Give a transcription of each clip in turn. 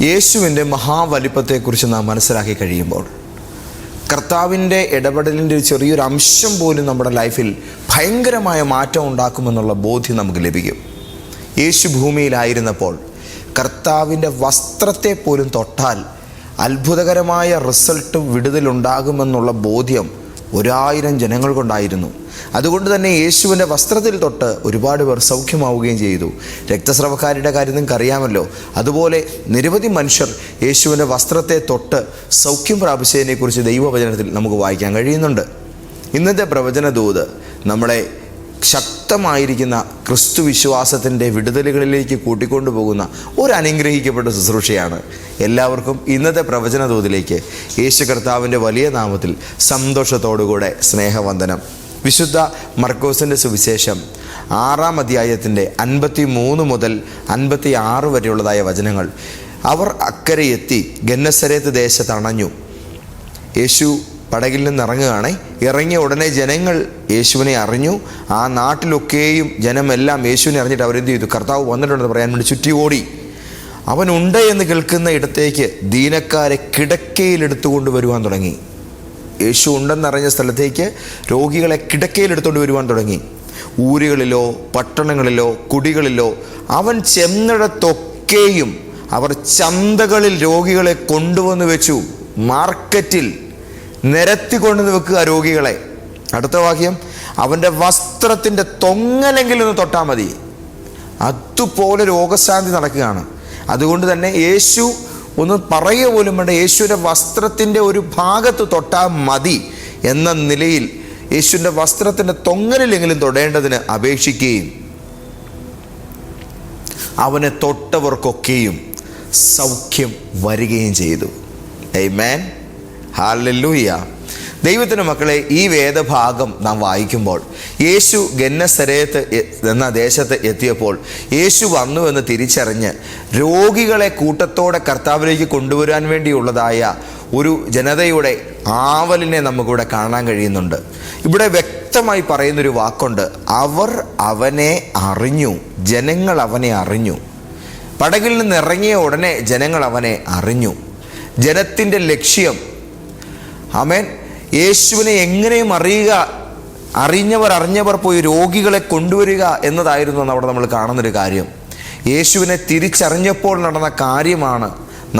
യേശുവിൻ്റെ മഹാവലിപ്പത്തെക്കുറിച്ച് നാം മനസ്സിലാക്കി കഴിയുമ്പോൾ കർത്താവിൻ്റെ ഇടപെടലിൻ്റെ ചെറിയൊരു അംശം പോലും നമ്മുടെ ലൈഫിൽ ഭയങ്കരമായ മാറ്റം ഉണ്ടാക്കുമെന്നുള്ള ബോധ്യം നമുക്ക് ലഭിക്കും. യേശു ഭൂമിയിലായിരുന്നപ്പോൾ കർത്താവിൻ്റെ വസ്ത്രത്തെ പോലും തൊട്ടാൽ അത്ഭുതകരമായ റിസൾട്ട് വിടുതലുണ്ടാകുമെന്നുള്ള ബോധ്യം 1000 ജനങ്ങൾക്കുണ്ടായിരുന്നു. അതുകൊണ്ട് തന്നെ യേശുവിൻ്റെ വസ്ത്രത്തിൽ തൊട്ട് ഒരുപാട് പേർ സൗഖ്യമാവുകയും ചെയ്തു. രക്തസ്രവക്കാരുടെ കാര്യം നിങ്ങൾക്ക് അറിയാമല്ലോ. അതുപോലെ നിരവധി മനുഷ്യർ യേശുവിൻ്റെ വസ്ത്രത്തെ തൊട്ട് സൗഖ്യം പ്രാപിച്ചതിനെക്കുറിച്ച് ദൈവവചനത്തിൽ നമുക്ക് വായിക്കാൻ കഴിയുന്നുണ്ട്. ഇന്നത്തെ പ്രവചന ദൂത് നമ്മളെ ശക്തമായിരിക്കുന്ന ക്രിസ്തു വിശ്വാസത്തിൻ്റെ വിടുതലുകളിലേക്ക് കൂട്ടിക്കൊണ്ടുപോകുന്ന ഒരു അനുഗ്രഹിക്കപ്പെട്ട ശുശ്രൂഷയാണ്. എല്ലാവർക്കും ഇന്നത്തെ പ്രവചന ദൂതിലേക്ക് യേശു കർത്താവിൻ്റെ വലിയ നാമത്തിൽ സന്തോഷത്തോടുകൂടെ സ്നേഹവന്ദനം. വിശുദ്ധ മർക്കോസിൻ്റെ സുവിശേഷം 6-ാം അധ്യായത്തിൻ്റെ 53 മുതൽ 56 വരെയുള്ളതായ വചനങ്ങൾ. അവർ അക്കരെ എത്തി ഗന്നസരേത്ത് ദേശത്തണഞ്ഞു. യേശു പടകിൽ നിന്ന് ഇറങ്ങുകയാണ്. ഇറങ്ങിയ ഉടനെ ജനങ്ങൾ യേശുവിനെ അറിഞ്ഞു. ആ നാട്ടിലൊക്കെയും ജനമെല്ലാം യേശുവിനെ അറിഞ്ഞിട്ട് അവരെന്ത് ചെയ്തു? കർത്താവ് വന്നിട്ടുണ്ടെന്ന് പറയാൻ വേണ്ടി ചുറ്റി ഓടി. അവനുണ്ട് എന്ന് കേൾക്കുന്ന ഇടത്തേക്ക് ദീനക്കാരെ കിടക്കയിലെടുത്തുകൊണ്ട് വരുവാൻ തുടങ്ങി. യേശു ഉണ്ടെന്നറിഞ്ഞ സ്ഥലത്തേക്ക് രോഗികളെ കിടക്കയിലെടുത്തുകൊണ്ട് വരുവാൻ തുടങ്ങി. ഊരുകളിലോ പട്ടണങ്ങളിലോ കുടികളിലോ അവൻ ചെന്നിടത്തൊക്കെയും അവർ ചന്തകളിൽ രോഗികളെ കൊണ്ടുവന്ന് വെച്ചു. മാർക്കറ്റിൽ നിരത്തി കൊണ്ടുവന്ന് വെക്കുക രോഗികളെ. അടുത്ത വാക്യം, അവൻ്റെ വസ്ത്രത്തിൻ്റെ തൊങ്ങലെങ്കിലും ഒന്ന് തൊട്ടാൽ മതി. അതുപോലെ രോഗശാന്തി നടക്കുകയാണ്. അതുകൊണ്ട് തന്നെ യേശു ഒന്ന് പറയുക പോലും വേണ്ട, യേശുവിൻ്റെ വസ്ത്രത്തിൻ്റെ ഒരു ഭാഗത്ത് തൊട്ടാൽ മതി എന്ന നിലയിൽ യേശുവിൻ്റെ വസ്ത്രത്തിൻ്റെ തൊങ്ങലിലെങ്കിലും തൊടേണ്ടതിന് അപേക്ഷിക്കുകയും അവനെ തൊട്ടവർക്കൊക്കെയും സൗഖ്യം വരികയും ചെയ്തു. ആമേൻ, ഹല്ലേലൂയ. ദൈവത്തിൻ്റെ മക്കളെ, ഈ വേദഭാഗം നാം വായിക്കുമ്പോൾ യേശു ഗന്നസരേത്ത് എന്ന ദേശത്ത് എത്തിയപ്പോൾ യേശു വന്നു എന്ന് തിരിച്ചറിഞ്ഞ് രോഗികളെ കൂട്ടത്തോടെ കർത്താവിലേക്ക് കൊണ്ടുവരാൻ വേണ്ടിയുള്ളതായ ഒരു ജനതയുടെ ആവലിനെ നമുക്കിവിടെ കാണാൻ കഴിയുന്നുണ്ട്. ഇവിടെ വ്യക്തമായി പറയുന്നൊരു വാക്കുണ്ട്, അവർ അവനെ അറിഞ്ഞു. ജനങ്ങൾ അവനെ അറിഞ്ഞു. പടകിൽ നിന്ന് ഇറങ്ങിയ ഉടനെ ജനങ്ങൾ അവനെ അറിഞ്ഞു. ജനത്തിൻ്റെ ലക്ഷ്യം, ആമേൻ, യേശുവിനെ എങ്ങനെയും അറിഞ്ഞവർ പോയി രോഗികളെ കൊണ്ടുവരിക എന്നതായിരുന്നു അവിടെ നമ്മൾ കാണുന്നൊരു കാര്യം. യേശുവിനെ തിരിച്ചറിഞ്ഞപ്പോൾ നടന്ന കാര്യമാണ്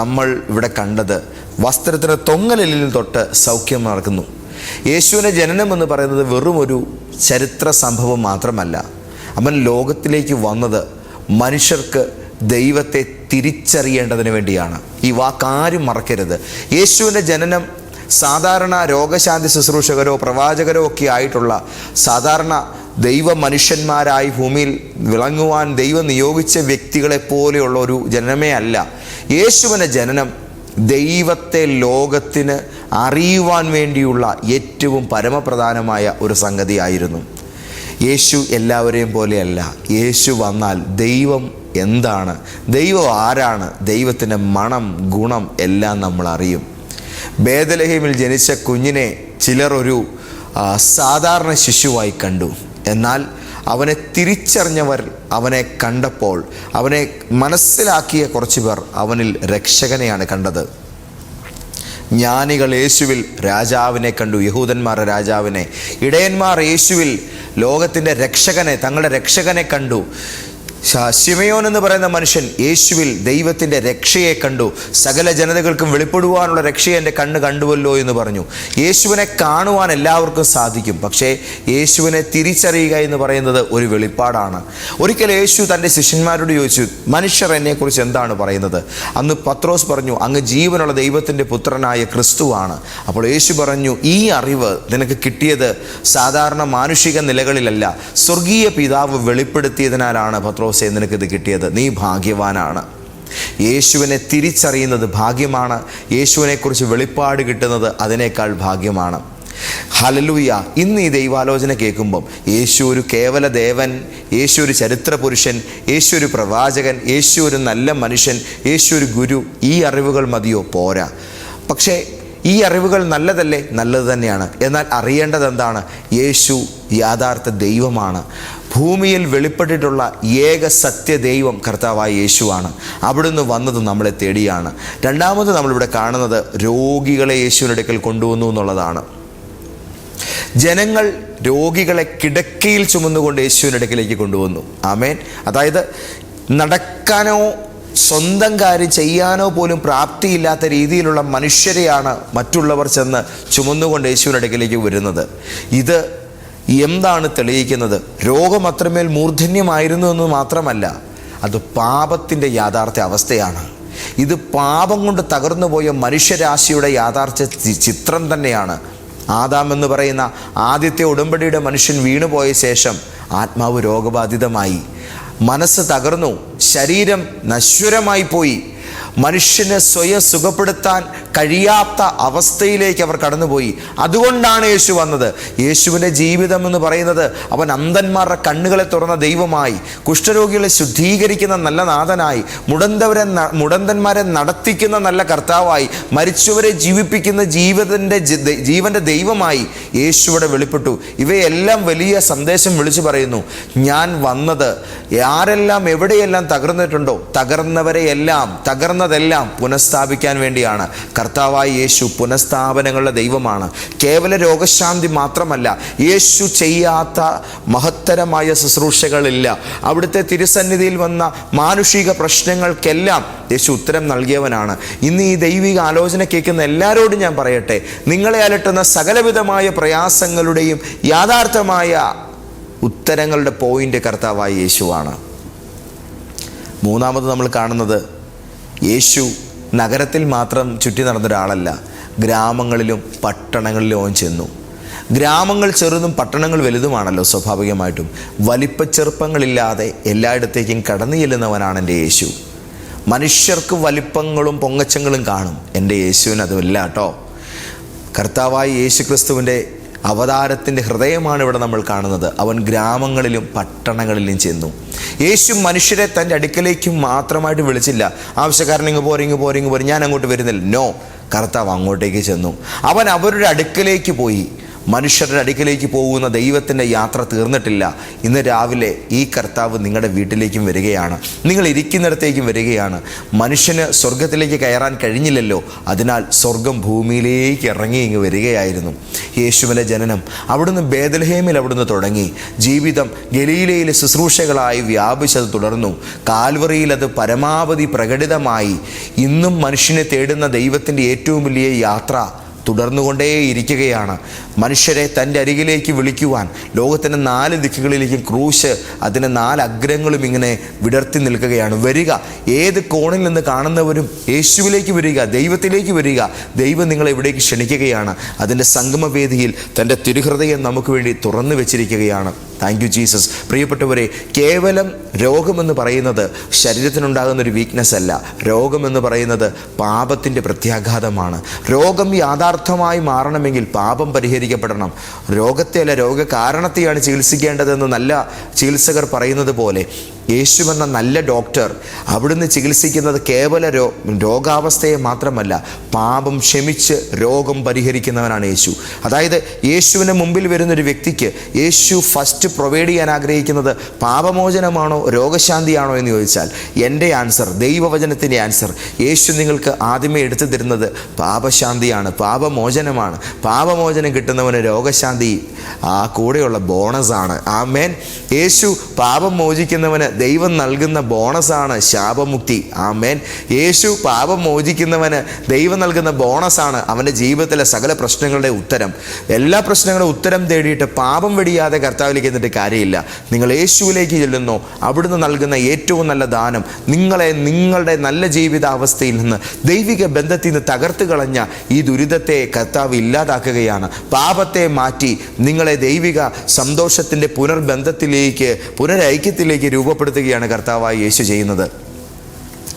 നമ്മൾ ഇവിടെ കണ്ടത്. വസ്ത്രത്തിന് തൊങ്ങലിൽ തൊട്ട് സൗഖ്യം നടക്കുന്നു. യേശുവിൻ്റെ ജനനം എന്ന് പറയുന്നത് വെറും ഒരു ചരിത്ര സംഭവം മാത്രമല്ല. അവൻ ലോകത്തിലേക്ക് വന്നത് മനുഷ്യർക്ക് ദൈവത്തെ തിരിച്ചറിയേണ്ടതിന് വേണ്ടിയാണ്. ഈ വാക്കാരും മറക്കരുത്. യേശുവിൻ്റെ ജനനം സാധാരണ രോഗശാന്തി ശുശ്രൂഷകരോ പ്രവാചകരോ ഒക്കെ ആയിട്ടുള്ള സാധാരണ ദൈവ മനുഷ്യന്മാരായി ഭൂമിയിൽ വിളങ്ങുവാൻ ദൈവം നിയോഗിച്ച വ്യക്തികളെ പോലെയുള്ള ഒരു ജനനമേ അല്ല. യേശുവിൻ്റെ ജനനം ദൈവത്തെ ലോകത്തിന് അറിയുവാൻ വേണ്ടിയുള്ള ഏറ്റവും പരമപ്രധാനമായ ഒരു സംഗതിയായിരുന്നു. യേശു എല്ലാവരെയും പോലെയല്ല. യേശു വന്നാൽ ദൈവം എന്താണ്, ദൈവം ആരാണ്, ദൈവത്തിൻ്റെ മണം ഗുണം എല്ലാം നമ്മൾ അറിയും. ബേത്ലഹേമിൽ ജനിച്ച കുഞ്ഞിനെ ചിലർ ഒരു സാധാരണ ശിശുവായി കണ്ടു. എന്നാൽ അവനെ തിരിച്ചറിഞ്ഞവർ അവനെ കണ്ടപ്പോൾ അവനെ മനസ്സിലാക്കിയ കുറച്ച് പേർ അവനിൽ രക്ഷകനെയാണ് കണ്ടത്. ജ്ഞാനികൾ യേശുവിൽ രാജാവിനെ കണ്ടു, യഹൂദന്മാരുടെ രാജാവിനെ. ഇടയന്മാർ യേശുവിൽ ലോകത്തിൻ്റെ രക്ഷകനെ, തങ്ങളുടെ രക്ഷകനെ കണ്ടു. ശിമയോൻ എന്ന് പറയുന്ന മനുഷ്യൻ യേശുവിൽ ദൈവത്തിൻ്റെ രക്ഷയെ കണ്ടു. സകല ജനതകൾക്കും വെളിപ്പെടുവാനുള്ള രക്ഷയെ എൻ്റെ കണ്ണ് കണ്ടുവല്ലോ എന്ന് പറഞ്ഞു. യേശുവിനെ കാണുവാൻ എല്ലാവർക്കും സാധിക്കും, പക്ഷേ യേശുവിനെ തിരിച്ചറിയുക എന്ന് പറയുന്നത് ഒരു വെളിപ്പാടാണ്. ഒരിക്കൽ യേശു തൻ്റെ ശിഷ്യന്മാരോട് ചോദിച്ചു, മനുഷ്യർ എന്നെക്കുറിച്ച് എന്താണ് പറയുന്നത്? അന്ന് പത്രോസ് പറഞ്ഞു, അങ്ങ് ജീവനുള്ള ദൈവത്തിൻ്റെ പുത്രനായ ക്രിസ്തുവാണ്. അപ്പോൾ യേശു പറഞ്ഞു, ഈ അറിവ് നിനക്ക് കിട്ടിയത് സാധാരണ മാനുഷിക നിലകളിലല്ല, സ്വർഗീയ പിതാവ് വെളിപ്പെടുത്തിയതിനാലാണ് പത്രോസ് നിനക്കിത് കിട്ടിയത്. നീ ഭാഗ്യവാനാണ്. യേശുവിനെ തിരിച്ചറിയുന്നത് ഭാഗ്യമാണ്. യേശുവിനെക്കുറിച്ച് വെളിപ്പാട് കിട്ടുന്നത് അതിനേക്കാൾ ഭാഗ്യമാണ്. ഹല്ലേലൂയ. ഇന്ന് ഈ ദൈവാലോചന കേൾക്കുമ്പം യേശു ഒരു കേവല ദേവൻ, യേശു ഒരു ചരിത്ര പുരുഷൻ, യേശു ഒരു പ്രവാചകൻ, യേശു ഒരു നല്ല മനുഷ്യൻ, യേശു ഒരു ഗുരു, ഈ അറിവുകൾ മതിയോ? പോരാ. പക്ഷേ ഈ അറിവുകൾ നല്ലതല്ലേ? നല്ലത് തന്നെയാണ്. എന്നാൽ അറിയേണ്ടത് എന്താണ്? യേശു യാഥാർത്ഥ ദൈവമാണ്. ഭൂമിയിൽ വെളിപ്പെട്ടിട്ടുള്ള ഏക സത്യ ദൈവം കർത്താവായ യേശുവാണ്. അവിടുന്ന് വന്നത് നമ്മളെ തേടിയാണ്. രണ്ടാമത് നമ്മളിവിടെ കാണുന്നത് രോഗികളെ യേശുവിൻ്റെ അടുക്കൽ കൊണ്ടുവന്നു എന്നുള്ളതാണ്. ജനങ്ങൾ രോഗികളെ കിടക്കയിൽ ചുമന്നുകൊണ്ട് യേശുവിൻ്റെ അടുക്കലേക്ക് കൊണ്ടുവന്നു. ആമേൻ. അതായത് നടക്കാനോ സ്വന്തം കാര്യം ചെയ്യാനോ പോലും പ്രാപ്തിയില്ലാത്ത രീതിയിലുള്ള മനുഷ്യരെയാണ് മറ്റുള്ളവർ ചെന്ന് ചുമന്നുകൊണ്ട് യേശുവിൻ്റെ അടുക്കലേക്ക് വരുന്നത്. ഇത് എന്താണ് തെളിയിക്കുന്നത്? രോഗം അത്രമേൽ മൂർധന്യമായിരുന്നു എന്ന് മാത്രമല്ല, അത് പാപത്തിൻ്റെ യാഥാർത്ഥ്യ അവസ്ഥയാണ്. ഇത് പാപം കൊണ്ട് തകർന്നു പോയ മനുഷ്യരാശിയുടെ യാഥാർത്ഥ്യ ചിത്രം തന്നെയാണ്. ആദാം എന്ന് പറയുന്ന ആദ്യത്തെ ഉടമ്പടിയുടെ മനുഷ്യൻ വീണുപോയ ശേഷം ആത്മാവ് രോഗബാധിതമായി, മനസ്സ് തകർന്നു, ശരീരം നശ്വരമായി പോയി. മനുഷ്യനെ സ്വയം സുഖപ്പെടുത്താൻ കഴിയാത്ത അവസ്ഥയിലേക്ക് അവർ കടന്നുപോയി. അതുകൊണ്ടാണ് യേശു വന്നത്. യേശുവിൻ്റെ ജീവിതം എന്ന് പറയുന്നത് അവൻ അന്ധന്മാരുടെ കണ്ണുകളെ തുറന്ന ദൈവമായി, കുഷ്ഠരോഗികളെ ശുദ്ധീകരിക്കുന്ന നല്ല നാഥനായി, മുടന്തന്മാരെ നടത്തിക്കുന്ന നല്ല കർത്താവായി, മരിച്ചവരെ ജീവിപ്പിക്കുന്ന ജീവൻ്റെ ദൈവമായി യേശുവിടെ വെളിപ്പെട്ടു. ഇവയെല്ലാം വലിയ സന്ദേശം വിളിച്ചു പറയുന്നു. ഞാൻ വന്നത് ആരെല്ലാം എവിടെയെല്ലാം തകർന്നിട്ടുണ്ടോ തകർന്നതെല്ലാം പുനഃസ്ഥാപിക്കാൻ വേണ്ടിയാണ്. കർത്താവായ യേശു പുനഃസ്ഥാപനങ്ങളുടെ ദൈവമാണ്. കേവല രോഗശാന്തി മാത്രമല്ല, യേശു ചെയ്യാത്ത മഹത്തരമായ ശുശ്രൂഷകളില്ല. അവിടുത്തെ തിരുസന്നിധിയിൽ വന്ന മാനുഷിക പ്രശ്നങ്ങൾക്കെല്ലാം യേശു ഉത്തരം നൽകിയവനാണ്. ഇന്ന് ഈ ദൈവിക ആലോചന കേൾക്കുന്ന എല്ലാവരോടും ഞാൻ പറയട്ടെ, നിങ്ങളെ അലട്ടുന്ന സകലവിധമായ പ്രയാസങ്ങളുടെയും യാഥാർത്ഥമായ ഉത്തരങ്ങളുടെ പോയിന്റ് കർത്താവായ യേശുവാണ്. മൂന്നാമത് നമ്മൾ കാണുന്നത്, യേശു നഗരത്തിൽ മാത്രം ചുറ്റി നടന്ന ഒരാളല്ല, ഗ്രാമങ്ങളിലും പട്ടണങ്ങളിലും അവൻ ചെന്നു. ഗ്രാമങ്ങൾ ചെറുതും പട്ടണങ്ങൾ വലുതുമാണല്ലോ സ്വാഭാവികമായിട്ടും. വലിപ്പച്ചെറുപ്പങ്ങളില്ലാതെ എല്ലായിടത്തേക്കും കടന്നു ചെല്ലുന്നവനാണ് എൻ്റെ യേശു. മനുഷ്യർക്ക് വലിപ്പങ്ങളും പൊങ്ങച്ചങ്ങളും കാണും, എൻ്റെ യേശുവിന് അതുമില്ല കേട്ടോ. കർത്താവായ യേശു ക്രിസ്തുവിൻ്റെ അവതാരത്തിൻ്റെ ഹൃദയമാണ് ഇവിടെ നമ്മൾ കാണുന്നത്. അവൻ ഗ്രാമങ്ങളിലും പട്ടണങ്ങളിലും ചെന്നു. യേശു മനുഷ്യരെ തൻ്റെ അടുക്കലേക്ക് മാത്രമായിട്ട് വിളിച്ചില്ല. ആവശ്യക്കാരൻ ഇങ്ങ് പോരെ, ഞാൻ അങ്ങോട്ട് വരുന്നില്ല. നോ, കർത്താവ് അങ്ങോട്ടേക്ക് ചെന്നു. അവൻ അവരുടെ അടുക്കലേക്ക് പോയി. മനുഷ്യരുടെ അടുക്കലേക്ക് പോകുന്ന ദൈവത്തിൻ്റെ യാത്ര തീർന്നിട്ടില്ല. ഇന്ന് രാവിലെ ഈ കർത്താവ് നിങ്ങളുടെ വീട്ടിലേക്കും വരികയാണ്, നിങ്ങൾ ഇരിക്കുന്നിടത്തേക്കും വരികയാണ്. മനുഷ്യന് സ്വർഗത്തിലേക്ക് കയറാൻ കഴിഞ്ഞില്ലല്ലോ, അതിനാൽ സ്വർഗം ഭൂമിയിലേക്ക് ഇറങ്ങി ഇങ്ങ് വരികയായിരുന്നു. യേശുവിൻ്റെ ജനനം അവിടുന്ന് ബേത്ലഹേമിൽ അവിടുന്ന് തുടങ്ങി. ജീവിതം ഗലീലയിലെ ശുശ്രൂഷകളായി വ്യാപിച്ചത് തുടർന്നു. കാൽവറിയിൽ അത് പരമാവധി പ്രകടിതമായി. ഇന്നും മനുഷ്യനെ തേടുന്ന ദൈവത്തിൻ്റെ ഏറ്റവും വലിയ യാത്ര തുടർന്നുകൊണ്ടേയിരിക്കുകയാണ്. മനുഷ്യരെ തൻ്റെ അരികിലേക്ക് വിളിക്കുവാൻ ലോകത്തിൻ്റെ 4 ദിക്കുകളിലേക്കും ക്രൂശ്, അതിൻ്റെ 4 അഗ്രങ്ങളും ഇങ്ങനെ വിടർത്തി നിൽക്കുകയാണ്. വരിക, ഏത് കോണിൽ നിന്ന് കാണുന്നവരും യേശുവിലേക്ക് വരിക, ദൈവത്തിലേക്ക് വരിക. ദൈവം നിങ്ങളെ ഇവിടേക്ക് ക്ഷണിക്കുകയാണ്. അതിൻ്റെ സംഗമവേദിയിൽ തൻ്റെ തിരുഹൃദയം നമുക്ക് വേണ്ടി തുറന്നു വെച്ചിരിക്കുകയാണ്. Thank you Jesus. പ്രിയപ്പെട്ടവരെ, കേവലം രോഗമെന്ന് പറയുന്നത് ശരീരത്തിനുണ്ടാകുന്നൊരു വീക്ക്നെസ് അല്ല. രോഗമെന്ന് പറയുന്നത് പാപത്തിൻ്റെ പ്രത്യാഘാതമാണ്. രോഗം യാഥാർത്ഥമായി മാറണമെങ്കിൽ പാപം പരിഹരിക്കപ്പെടണം. രോഗത്തെ അല്ല, രോഗകാരണത്തെയാണ് ചികിത്സിക്കേണ്ടതെന്ന് നല്ല ചികിത്സകർ പറയുന്നത് പോലെ യേശുവെന്ന നല്ല ഡോക്ടർ അവിടുന്ന് ചികിത്സിക്കുന്നത് കേവല രോഗാവസ്ഥയെ മാത്രമല്ല, പാപം ക്ഷമിച്ച് രോഗം പരിഹരിക്കുന്നവനാണ് യേശു. അതായത് യേശുവിന് മുമ്പിൽ വരുന്നൊരു വ്യക്തിക്ക് യേശു ഫസ്റ്റ് പ്രൊവൈഡ് ചെയ്യാൻ ആഗ്രഹിക്കുന്നത് പാപമോചനമാണോ രോഗശാന്തിയാണോ എന്ന് ചോദിച്ചാൽ എൻ്റെ ആൻസർ, ദൈവവചനത്തിൻ്റെ ആൻസർ, യേശു നിങ്ങൾക്ക് ആദ്യമേ എടുത്തു തരുന്നത് പാപശാന്തിയാണ്, പാപമോചനമാണ്. പാപമോചനം കിട്ടുന്നവന് രോഗശാന്തി ആ കൂടെയുള്ള ബോണസാണ്. ആമേൻ. യേശു പാപം മോചിക്കുന്നവന് ദൈവം നൽകുന്ന ബോണസാണ് ശാപമുക്തി. ആമേൻ. യേശു പാപം മോചിക്കുന്നവന് ദൈവം നൽകുന്ന ബോണസാണ് അവൻ്റെ ജീവിതത്തിലെ സകല പ്രശ്നങ്ങളുടെ ഉത്തരം. എല്ലാ പ്രശ്നങ്ങളുടെ ഉത്തരം തേടിയിട്ട് പാപം വെടിയാതെ കർത്താവിലേക്ക് എന്നിട്ട് കാര്യമില്ല. നിങ്ങൾ യേശുവിലേക്ക് ചെല്ലുന്നു, അവിടുന്ന് നൽകുന്ന ഏറ്റവും നല്ല ദാനം നിങ്ങളെ നിങ്ങളുടെ നല്ല ജീവിതാവസ്ഥയിൽ നിന്ന്, ദൈവിക ബന്ധത്തിൽ നിന്ന് തകർത്ത് കളഞ്ഞ ഈ ദുരിതത്തെ കർത്താവ് ഇല്ലാതാക്കുകയാണ്. പാപത്തെ മാറ്റി നിങ്ങളെ ദൈവിക സന്തോഷത്തിൻ്റെ പുനർബന്ധത്തിലേക്ക്, പുനരൈക്യത്തിലേക്ക് രൂപപ്പെടുത്തുകയാണ് കർത്താവായി യേശു ചെയ്യുന്നത്.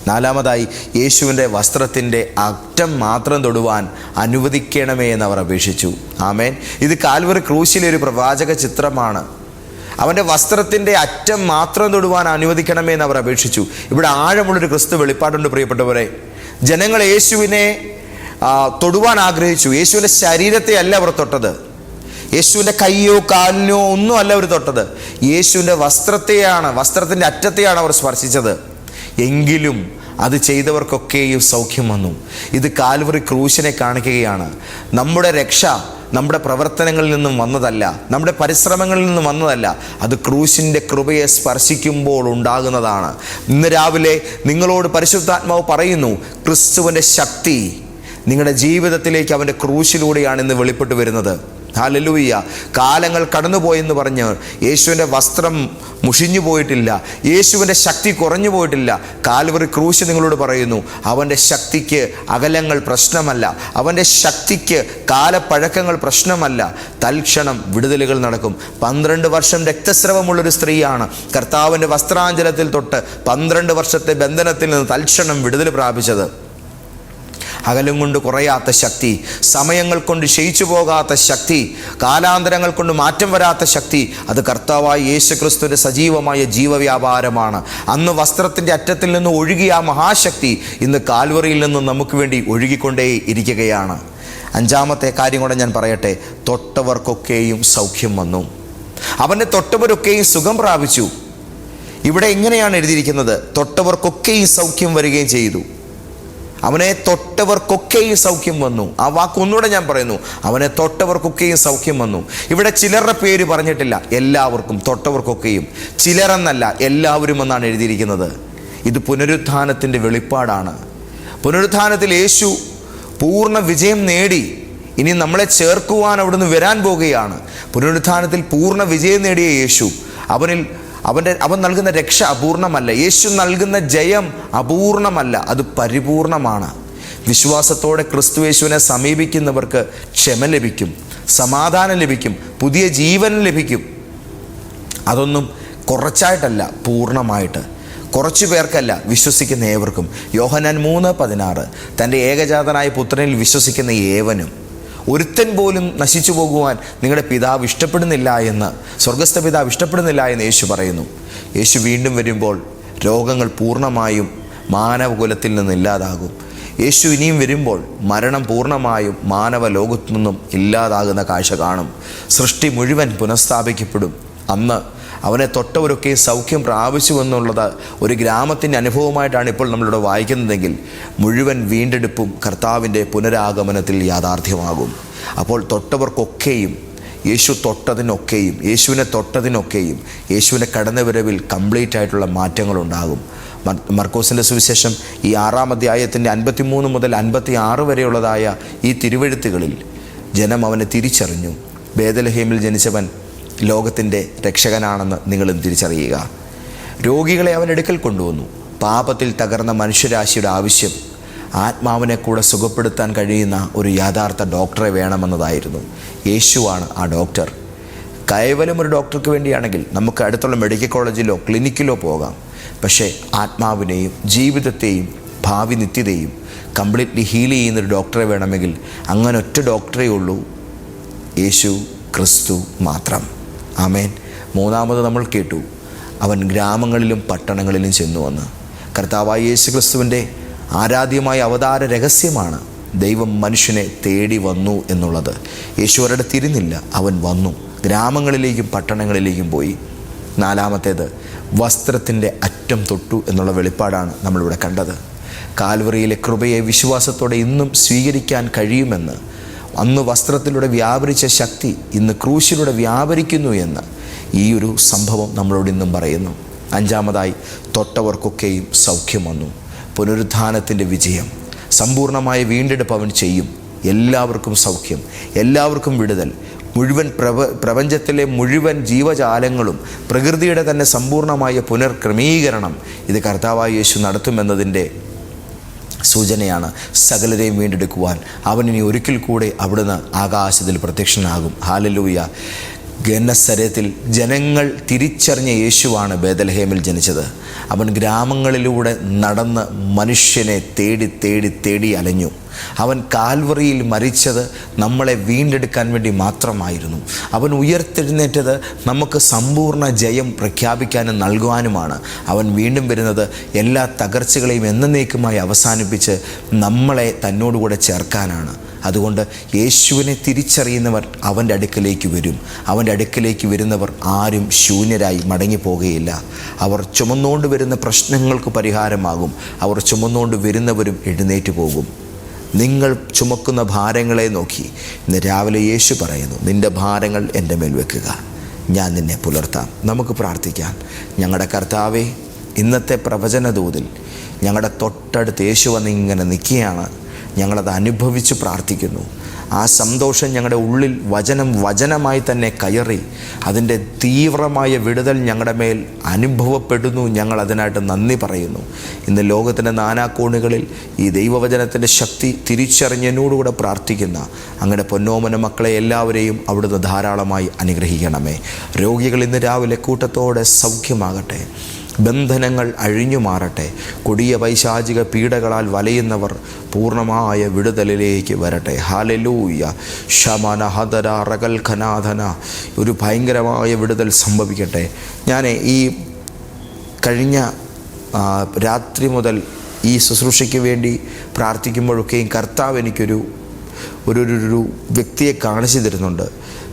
നാലാമതായി, യേശുവിൻ്റെ വസ്ത്രത്തിൻ്റെ അറ്റം മാത്രം തൊടുവാൻ അനുവദിക്കണമേ എന്നവർ അപേക്ഷിച്ചു. ആമേൻ. ഇത് കാൽവറി ക്രൂശിലെ ഒരു പ്രവാചക ചിത്രമാണ്. അവൻ്റെ വസ്ത്രത്തിൻ്റെ അറ്റം മാത്രം തൊടുവാൻ അനുവദിക്കണമേ എന്ന് അവർ അപേക്ഷിച്ചു. ഇവിടെ ആഴമുള്ളൊരു ക്രിസ്തു വെളിപ്പാടുണ്ട് പ്രിയപ്പെട്ടവരെ. ജനങ്ങൾ യേശുവിനെ തൊടുവാൻ ആഗ്രഹിച്ചു. യേശുവിൻ്റെ ശരീരത്തെ അല്ല അവർ തൊട്ടത്, യേശുവിൻ്റെ കയ്യോ കാലിനോ ഒന്നും അല്ല അവർ തൊട്ടത്, യേശുവിൻ്റെ വസ്ത്രത്തിൻ്റെ അറ്റത്തെയാണ് അവർ സ്പർശിച്ചത്. എങ്കിലും അത് ചെയ്തവർക്കൊക്കെയും സൗഖ്യം വന്നു. ഇത് കാൽവറി ക്രൂശിനെ കാണിക്കുകയാണ്. നമ്മുടെ രക്ഷ നമ്മുടെ പ്രവർത്തനങ്ങളിൽ നിന്നും വന്നതല്ല, നമ്മുടെ പരിശ്രമങ്ങളിൽ നിന്നും വന്നതല്ല, അത് ക്രൂശിൻ്റെ കൃപയെ സ്പർശിക്കുമ്പോൾ ഉണ്ടാകുന്നതാണ്. ഇന്ന് രാവിലെ നിങ്ങളോട് പരിശുദ്ധാത്മാവ് പറയുന്നു, ക്രിസ്തുവിൻ്റെ ശക്തി നിങ്ങളുടെ ജീവിതത്തിലേക്ക് അവൻ്റെ ക്രൂശിലൂടെയാണ് ഇന്ന് വെളിപ്പെട്ട് വരുന്നത്. ഹല്ലേലൂയ. കാലങ്ങൾ കടന്നുപോയെന്ന് പറഞ്ഞ് യേശുവിൻ്റെ വസ്ത്രം മുഷിഞ്ഞു പോയിട്ടില്ല, യേശുവിൻ്റെ ശക്തി കുറഞ്ഞു പോയിട്ടില്ല. കാൽവറി ക്രൂശ് നിങ്ങളോട് പറയുന്നു, അവൻ്റെ ശക്തിക്ക് അകലങ്ങൾ പ്രശ്നമല്ല, അവൻ്റെ ശക്തിക്ക് കാലപ്പഴക്കങ്ങൾ പ്രശ്നമല്ല. തൽക്ഷണം വിടുതലുകൾ നടക്കും. 12 വർഷം രക്തസ്രവമുള്ളൊരു സ്ത്രീയാണ് കർത്താവിൻ്റെ വസ്ത്രാഞ്ചലത്തിൽ തൊട്ട് 12 വർഷത്തെ ബന്ധനത്തിൽ നിന്ന് തൽക്ഷണം വിടുതൽ പ്രാപിച്ചത്. അകലം കൊണ്ട് കുറയാത്ത ശക്തി, സമയങ്ങൾ കൊണ്ട് ക്ഷയിച്ചു പോകാത്ത ശക്തി, കാലാന്തരങ്ങൾ കൊണ്ട് മാറ്റം വരാത്ത ശക്തി, അത് കർത്താവായ യേശുക്രിസ്തുവിൻ്റെ സജീവമായ ജീവവ്യാപാരമാണ്. അന്ന് വസ്ത്രത്തിൻ്റെ അറ്റത്തിൽ നിന്ന് ഒഴുകിയ ആ മഹാശക്തി ഇന്ന് കാൽവറിയിൽ നിന്നും നമുക്ക് വേണ്ടി ഒഴുകിക്കൊണ്ടേ ഇരിക്കുകയാണ്. 5ാമത്തെ കാര്യം കൂടെ ഞാൻ പറയട്ടെ. തൊട്ടവർക്കൊക്കെയും സൗഖ്യം വന്നു. അവനെ തൊട്ടവരൊക്കെയും സുഖം പ്രാപിച്ചു. ഇവിടെ എങ്ങനെയാണ് എഴുതിയിരിക്കുന്നത്? തൊട്ടവർക്കൊക്കെയും സൗഖ്യം വരികയും ചെയ്തു. അവനെ തൊട്ടവർക്കൊക്കെയും സൗഖ്യം വന്നു. ആ വാക്ക് ഒന്നുകൂടെ ഞാൻ പറയുന്നു, അവനെ തൊട്ടവർക്കൊക്കെയും സൗഖ്യം വന്നു. ഇവിടെ ചിലരുടെ പേര് പറഞ്ഞിട്ടില്ല, എല്ലാവർക്കും, തൊട്ടവർക്കൊക്കെയും. ചിലരെന്നല്ല, എല്ലാവരും എന്നാണ് എഴുതിയിരിക്കുന്നത്. ഇത് പുനരുത്ഥാനത്തിൻ്റെ വെളിപ്പാടാണ്. പുനരുത്ഥാനത്തിൽ യേശു പൂർണ്ണ വിജയം നേടി. ഇനി നമ്മളെ ചേർക്കുവാൻ അവിടുന്ന് വരാൻ പോകുകയാണ്. പുനരുത്ഥാനത്തിൽ പൂർണ്ണ വിജയം നേടിയ യേശു, അവൻ നൽകുന്ന രക്ഷ അപൂർണമല്ല, യേശു നൽകുന്ന ജയം അപൂർണമല്ല, അത് പരിപൂർണമാണ്. വിശ്വാസത്തോടെ ക്രിസ്തു യേശുവിനെ സമീപിക്കുന്നവർക്ക് ക്ഷമ ലഭിക്കും, സമാധാനം ലഭിക്കും, പുതിയ ജീവൻ ലഭിക്കും. അതൊന്നും കുറച്ചായിട്ടല്ല, പൂർണ്ണമായിട്ട്. കുറച്ചു പേർക്കല്ല, വിശ്വസിക്കുന്ന ഏവർക്കും. യോഹന്നാൻ 3:16 തൻ്റെ ഏകജാതനായ പുത്രനിൽ വിശ്വസിക്കുന്ന ഏവനും, ഒരുത്തൻ പോലും നശിച്ചു പോകുവാൻ നിങ്ങളുടെ പിതാവ് ഇഷ്ടപ്പെടുന്നില്ല എന്ന്, സ്വർഗസ്ഥ പിതാവ് ഇഷ്ടപ്പെടുന്നില്ല എന്ന് യേശു പറയുന്നു. യേശു വീണ്ടും വരുമ്പോൾ രോഗങ്ങൾ പൂർണ്ണമായും മാനവകുലത്തിൽ നിന്ന് ഇല്ലാതാകും. യേശു ഇനിയും വരുമ്പോൾ മരണം പൂർണ്ണമായും മാനവ ലോകത്തു നിന്നും ഇല്ലാതാകുന്ന കാഴ്ച കാണും. സൃഷ്ടി മുഴുവൻ പുനഃസ്ഥാപിക്കപ്പെടും. അന്ന് അവനെ തൊട്ടവരൊക്കെ സൗഖ്യം പ്രാപിച്ചു എന്നുള്ളത് ഒരു ഗ്രാമത്തിൻ്റെ അനുഭവമായിട്ടാണ് ഇപ്പോൾ നമ്മളിവിടെ വായിക്കുന്നതെങ്കിൽ, മുഴുവൻ വീണ്ടെടുപ്പും കർത്താവിൻ്റെ പുനരാഗമനത്തിൽ യാഥാർത്ഥ്യമാകും. അപ്പോൾ തൊട്ടവർക്കൊക്കെയും, യേശു തൊട്ടതിനൊക്കെയും, യേശുവിനെ തൊട്ടതിനൊക്കെയും, യേശുവിൻ്റെ കടന്നുവരവിൽ കംപ്ലീറ്റ് ആയിട്ടുള്ള മാറ്റങ്ങളുണ്ടാകും. മർക്കോസിൻ്റെ സുവിശേഷം ഈ 6-ാം അധ്യായത്തിൻ്റെ 53 മുതൽ 56 വരെയുള്ളതായ ഈ തിരുവെഴുത്തുകളിൽ ജനം അവനെ തിരിച്ചറിഞ്ഞു. ബേഥലഹേമിൽ ജനിച്ചവൻ ലോകത്തിൻ്റെ രക്ഷകനാണെന്ന് നിങ്ങളും തിരിച്ചറിയുക. രോഗികളെ അവൻ അടുക്കൽ കൊണ്ടുവന്നു. പാപത്തിൽ തകർന്ന മനുഷ്യരാശിയുടെ ആവശ്യം ആത്മാവിനെ കൂടെ സുഖപ്പെടുത്താൻ കഴിയുന്ന ഒരു യഥാർത്ഥ ഡോക്ടറെ വേണമെന്നതായിരുന്നു. യേശുവാണ് ആ ഡോക്ടർ. കേവലം ഒരു ഡോക്ടർക്ക് വേണ്ടിയാണെങ്കിൽ നമുക്ക് അടുത്തുള്ള മെഡിക്കൽ കോളേജിലോ ക്ലിനിക്കിലോ പോകാം. പക്ഷേ ആത്മാവിനെയും ജീവിതത്തെയും ഭാവി നിത്യതയും കംപ്ലീറ്റ്ലി ഹീൽ ചെയ്യുന്നൊരു ഡോക്ടറെ വേണമെങ്കിൽ അങ്ങനെ ഒറ്റ ഡോക്ടറേ ഉള്ളൂ, യേശു ക്രിസ്തു മാത്രം. ആമേൻ. 3ാമത് നമ്മൾ കേട്ടു, അവൻ ഗ്രാമങ്ങളിലും പട്ടണങ്ങളിലും ചെന്നു വന്ന്. കർത്താവായ യേശു ക്രിസ്തുവിൻ്റെ ആരാധ്യമായ അവതാര രഹസ്യമാണ് ദൈവം മനുഷ്യനെ തേടി വന്നു എന്നുള്ളത്. യേശു അവരുടെ തിരിഞ്ഞില്ല, അവൻ വന്നു, ഗ്രാമങ്ങളിലേക്കും പട്ടണങ്ങളിലേക്കും പോയി. 4ാമത്തേത്, വസ്ത്രത്തിൻ്റെ അറ്റം തൊട്ടു എന്നുള്ള വെളിപ്പാടാണ് നമ്മളിവിടെ കണ്ടത്. കാൽവറിയിലെ കൃപയെ വിശ്വാസത്തോടെ ഇന്നും സ്വീകരിക്കാൻ കഴിയുമെന്ന്, അന്ന് വസ്ത്രത്തിലൂടെ വ്യാപരിച്ച ശക്തി ഇന്ന് ക്രൂശിലൂടെ വ്യാപരിക്കുന്നു എന്ന് ഈ ഒരു സംഭവം നമ്മളോട് ഇന്നും പറയുന്നു. 5ാമതായി, തൊട്ടവർക്കൊക്കെയും സൗഖ്യം വന്നു. പുനരുത്ഥാനത്തിൻ്റെ വിജയം, സമ്പൂർണ്ണമായ വീണ്ടെടുപ്പ് അവൻ ചെയ്യും. എല്ലാവർക്കും സൗഖ്യം, എല്ലാവർക്കും വിടുതൽ. മുഴുവൻ പ്രപഞ്ചത്തിലെ മുഴുവൻ ജീവജാലങ്ങളും പ്രകൃതിയുടെ തന്നെ സമ്പൂർണ്ണമായ പുനർക്രമീകരണം ഇത് കർത്താവായ യേശു നടത്തുമെന്നതിൻ്റെ സൂചനയാണ്. സകലരെയും വീണ്ടെടുക്കുവാൻ അവൻ ഇനി ഒരിക്കൽ കൂടെ അവിടുന്ന് ആകാശത്തിൽ പ്രത്യക്ഷനാകും. ഹല്ലേലൂയ. ഗന്നസരത്തിൽ ജനങ്ങൾ തിരിച്ചറിഞ്ഞ യേശുവാണ് ബേത്ലഹേമിൽ ജനിച്ചത്. അവൻ ഗ്രാമങ്ങളിലൂടെ നടന്ന് മനുഷ്യനെ തേടി തേടി തേടി അലഞ്ഞു. അവൻ കാൽവറിയിൽ മരിച്ചത് നമ്മളെ വീണ്ടെടുക്കാൻ വേണ്ടി മാത്രമായിരുന്നു. അവൻ ഉയർത്തെഴുന്നേറ്റത് നമുക്ക് സമ്പൂർണ്ണ ജയം പ്രഖ്യാപിക്കാനും നൽകുവാനുമാണ്. അവൻ വീണ്ടും വരുന്നത് എല്ലാ തകർച്ചകളെയും എന്നേക്കുമായി അവസാനിപ്പിച്ച് നമ്മളെ തന്നോടുകൂടെ ചേർക്കാനാണ്. അതുകൊണ്ട് യേശുവിനെ തിരിച്ചറിയുന്നവർ അവൻ്റെ അടുക്കലേക്ക് വരും. അവൻ്റെ അടുക്കലേക്ക് വരുന്നവർ ആരും ശൂന്യരായി മടങ്ങിപ്പോകുകയില്ല. അവർ ചുമന്നുകൊണ്ട് വരുന്ന പ്രശ്നങ്ങൾക്ക് പരിഹാരമാകും. അവർ ചുമന്നുകൊണ്ട് വരുന്നവരും എഴുന്നേറ്റ് പോകും. നിങ്ങൾ ചുമക്കുന്ന ഭാരങ്ങളെ നോക്കി ഇന്ന് രാവിലെ യേശു പറയുന്നു, നിൻ്റെ ഭാരങ്ങൾ എൻ്റെ മേൽ വെക്കുക, ഞാൻ നിന്നെ പുലർത്താം. നമുക്ക് പ്രാർത്ഥിക്കാം. ഞങ്ങളുടെ കർത്താവേ, ഇന്നത്തെ പ്രവചനദൂതിൽ ഞങ്ങളുടെ തൊട്ടടുത്ത് യേശു വന്നിങ്ങനെ നിൽക്കുകയാണ്. ഞങ്ങളത് അനുഭവിച്ച് പ്രാർത്ഥിക്കുന്നു. ആ സന്തോഷം ഞങ്ങളുടെ ഉള്ളിൽ വചനമായി തന്നെ കയറി അതിൻ്റെ തീവ്രമായ വിടുതൽ ഞങ്ങളുടെ മേൽ അനുഭവപ്പെടുന്നു. ഞങ്ങൾ അതിനായിട്ട് നന്ദി പറയുന്നു. ഇന്ന് ലോകത്തിൻ്റെ നാനാകോണുകളിൽ ഈ ദൈവവചനത്തിൻ്റെ ശക്തി തിരിച്ചറിഞ്ഞതിനോടുകൂടെ പ്രാർത്ഥിക്കുന്ന അങ്ങയുടെ പൊന്നോമന മക്കളെ എല്ലാവരെയും അവിടുന്ന് ധാരാളമായി അനുഗ്രഹിക്കണമേ. രോഗികൾ ഇന്ന് രാവിലെ കൂട്ടത്തോടെ സൗഖ്യമാകട്ടെ. ബന്ധനങ്ങൾ അഴിഞ്ഞു മാറട്ടെ. കൊടിയ പൈശാചിക പീഡകളാൽ വലയുന്നവർ പൂർണ്ണമായ വിടുതലിലേക്ക് വരട്ടെ. ഹല്ലേലൂയ. ശമന ഹദര റകൽ ഖനാധന. ഒരു ഭയങ്കരമായ വിടുതൽ സംഭവിക്കട്ടെ. ഞാൻ ഈ കഴിഞ്ഞ രാത്രി മുതൽ ഈ ശുശ്രൂഷയ്ക്ക് വേണ്ടി പ്രാർത്ഥിക്കുമ്പോഴൊക്കെയും കർത്താവ് എനിക്കൊരു ഒരു വ്യക്തിയെ കാണിച്ചു തരുന്നുണ്ട്.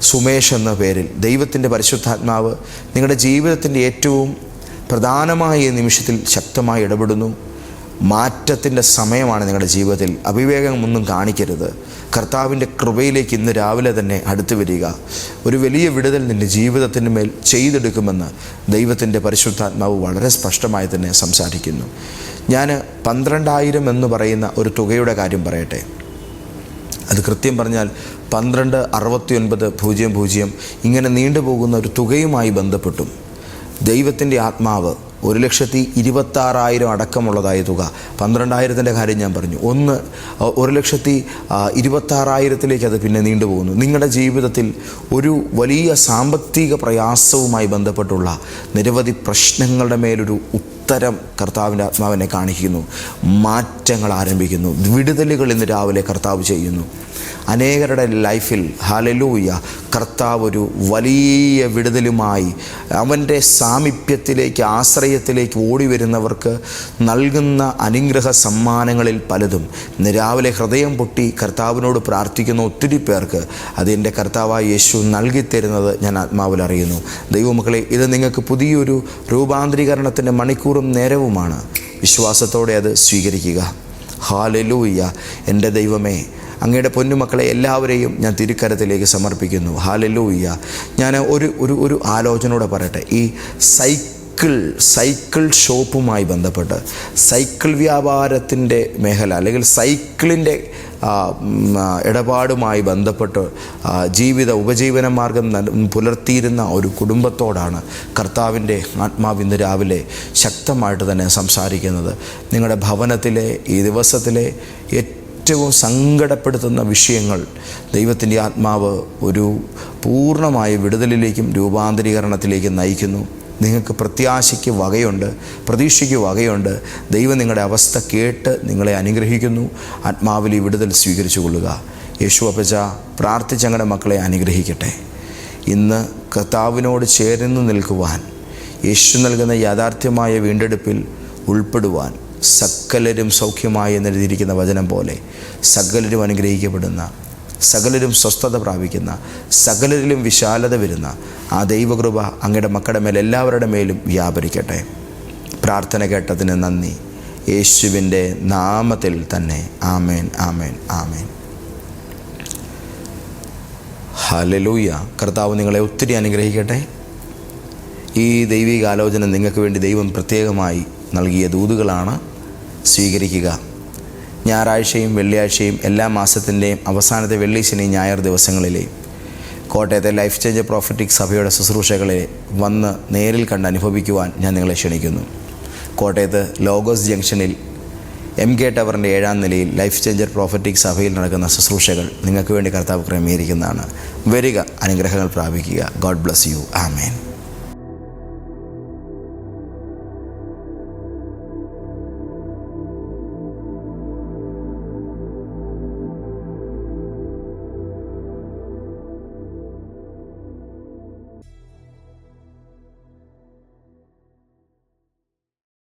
സുമേഷ് എന്ന പേരിൽ ദൈവത്തിൻ്റെ പരിശുദ്ധാത്മാവ് നിങ്ങളുടെ ജീവിതത്തിൻ്റെ ഏറ്റവും പ്രധാനമായ ഈ നിമിഷത്തിൽ ശക്തമായി ഇടപെടുന്നു. മാറ്റത്തിൻ്റെ സമയമാണ് നിങ്ങളുടെ ജീവിതത്തിൽ. അവിവേകമൊന്നും കാണിക്കരുത്. കർത്താവിൻ്റെ കൃപയിലേക്ക് ഇന്ന് രാവിലെ തന്നെ അടുത്തു വരിക. ഒരു വലിയ വിടുതൽ നിൻ്റെ ജീവിതത്തിന് മേൽ ചെയ്തെടുക്കുമെന്ന് ദൈവത്തിൻ്റെ പരിശുദ്ധാത്മാവ് വളരെ സ്പഷ്ടമായി തന്നെ സംസാരിക്കുന്നു. ഞാൻ 12,000 എന്ന് പറയുന്ന ഒരു തുകയുടെ കാര്യം പറയട്ടെ. അത് കൃത്യം പറഞ്ഞാൽ 126900 ഇങ്ങനെ നീണ്ടുപോകുന്ന ഒരു തുകയുമായി ബന്ധപ്പെട്ടും ദൈവത്തിൻ്റെ ആത്മാവ് 1,26,000 അടക്കമുള്ളതായ തുക. 12,000 കാര്യം ഞാൻ പറഞ്ഞു. 1,26,000 അത് പിന്നെ നീണ്ടുപോകുന്നു. നിങ്ങളുടെ ജീവിതത്തിൽ ഒരു വലിയ സാമ്പത്തിക പ്രയാസവുമായി ബന്ധപ്പെട്ടുള്ള നിരവധി പ്രശ്നങ്ങളുടെ മേലൊരു ഉത്തരം കർത്താവിൻ്റെ ആത്മാവിനെ കാണിക്കുന്നു. മാറ്റങ്ങൾ ആരംഭിക്കുന്നു. വിടുതലുകൾ ഇന്ന് രാവിലെ കർത്താവ് ചെയ്യുന്നു. അനേകരുടെ ലൈഫിൽ ഹല്ലേലൂയ കർത്താവ് ഒരു വലിയ വിടുതലുമായി അവൻ്റെ സാമീപ്യത്തിലേക്ക് ആശ്രയത്തിലേക്ക് ഓടി വരുന്നവർക്ക് നൽകുന്ന അനുഗ്രഹ സമ്മാനങ്ങളിൽ പലതും ഇന്ന് രാവിലെ ഹൃദയം പൊട്ടി കർത്താവിനോട് പ്രാർത്ഥിക്കുന്ന ഒത്തിരി പേർക്ക് അതെൻ്റെ കർത്താവായ യേശു നൽകിത്തരുന്നത് ഞാൻ ആത്മാവിൽ അറിയുന്നു. ദൈവമക്കളെ, ഇത് നിങ്ങൾക്ക് പുതിയൊരു രൂപാന്തരീകരണത്തിൻ്റെ മണിക്കൂറും നേരവുമാണ്. വിശ്വാസത്തോടെ അത് സ്വീകരിക്കുക. ഹല്ലേലൂയ. എൻ്റെ ദൈവമേ, അങ്ങയുടെ പൊന്നുമക്കളെ എല്ലാവരെയും ഞാൻ തിരുക്കരത്തിലേക്ക് സമർപ്പിക്കുന്നു. ഹല്ലേലൂയ. ഞാൻ ഒരു ആലോചനയോടെ പറയട്ടെ. ഈ സൈക്കിൾ ഷോപ്പുമായി ബന്ധപ്പെട്ട് സൈക്കിൾ വ്യാപാരത്തിൻ്റെ മേഖല അല്ലെങ്കിൽ സൈക്കിളിൻ്റെ ഇടപാടുമായി ബന്ധപ്പെട്ട് ഉപജീവന മാർഗം പുലർത്തിയിരുന്ന ഒരു കുടുംബത്തോടാണ് കർത്താവിൻ്റെ ആത്മാവ് ഇന്ന് രാവിലെ ശക്തമായിട്ട് തന്നെ സംസാരിക്കുന്നത്. നിങ്ങളുടെ ഭവനത്തിലെ ഈ ദിവസത്തിലെ ഏറ്റവും സങ്കടപ്പെടുത്തുന്ന വിഷയങ്ങൾ ദൈവത്തിൻ്റെ ആത്മാവ് ഒരു പൂർണ്ണമായ വിടുതലിലേക്കും രൂപാന്തരീകരണത്തിലേക്കും നയിക്കുന്നു. നിങ്ങൾക്ക് പ്രത്യാശയ്ക്ക് വകയുണ്ട്, പ്രതീക്ഷയ്ക്ക് വകയുണ്ട്. ദൈവം നിങ്ങളുടെ അവസ്ഥ കേട്ട് നിങ്ങളെ അനുഗ്രഹിക്കുന്നു. ആത്മാവിൽ ഈ വിടുതൽ സ്വീകരിച്ചു കൊള്ളുക. യേശു അപ്പച്ച പ്രാർത്ഥിച്ച് ഞങ്ങളുടെ മക്കളെ അനുഗ്രഹിക്കട്ടെ. ഇന്ന് കർത്താവിനോട് ചേർന്ന് നിൽക്കുവാൻ, യേശു നൽകുന്ന യാഥാർത്ഥ്യമായ വീണ്ടെടുപ്പിൽ ഉൾപ്പെടുവാൻ സകലരും സൗഖ്യമായി എന്നെഴുതിയിരിക്കുന്ന വചനം പോലെ സകലരും അനുഗ്രഹിക്കപ്പെടുന്ന, സകലരും സ്വസ്ഥത പ്രാപിക്കുന്ന, സകലരിലും വിശാലത വരുന്ന ആ ദൈവകൃപ അങ്ങയുടെ മക്കളുടെ മേൽ എല്ലാവരുടെ മേലും വ്യാപരിക്കട്ടെ. പ്രാർത്ഥന കേട്ടതിന് നന്ദി. യേശുവിൻ്റെ നാമത്തിൽ തന്നെ. ആമേൻ, ആമേൻ, ആമേൻ. ഹല്ലേലൂയ. കർത്താവ് നിങ്ങളെ ഒത്തിരി അനുഗ്രഹിക്കട്ടെ. ഈ ദൈവിക ആലോചന നിങ്ങൾക്ക് വേണ്ടി ദൈവം പ്രത്യേകമായി നൽകിയ ദൂതുകളാണ്. സ്വീകരിക്കുക. ഞായറാഴ്ചയും വെള്ളിയാഴ്ചയും എല്ലാ മാസത്തിൻ്റെയും അവസാനത്തെ വെള്ളി, ശനി, ഞായർ ദിവസങ്ങളിലെയും കോട്ടയത്തെ ലൈഫ് ചേഞ്ച് പ്രോഫറ്റിക് സഭയുടെ ശുശ്രൂഷകളെ വന്ന് നേരിൽ കണ്ട് അനുഭവിക്കുവാൻ ഞാൻ നിങ്ങളെ ക്ഷണിക്കുന്നു. കോട്ടയത്ത് ലോഗോസ് ജംഗ്ഷനിൽ MK ടവറിൻ്റെ 7-ാം നിലയിൽ ലൈഫ് ചേഞ്ചർ പ്രോഫറ്റിക് സഭയിൽ നടക്കുന്ന ശുശ്രൂഷകൾ നിങ്ങൾക്ക് വേണ്ടി കർത്താവ് ക്രമീകരിക്കുന്നതാണ്. വരിക, അനുഗ്രഹങ്ങൾ പ്രാപിക്കുക. God bless you. ആമേൻ.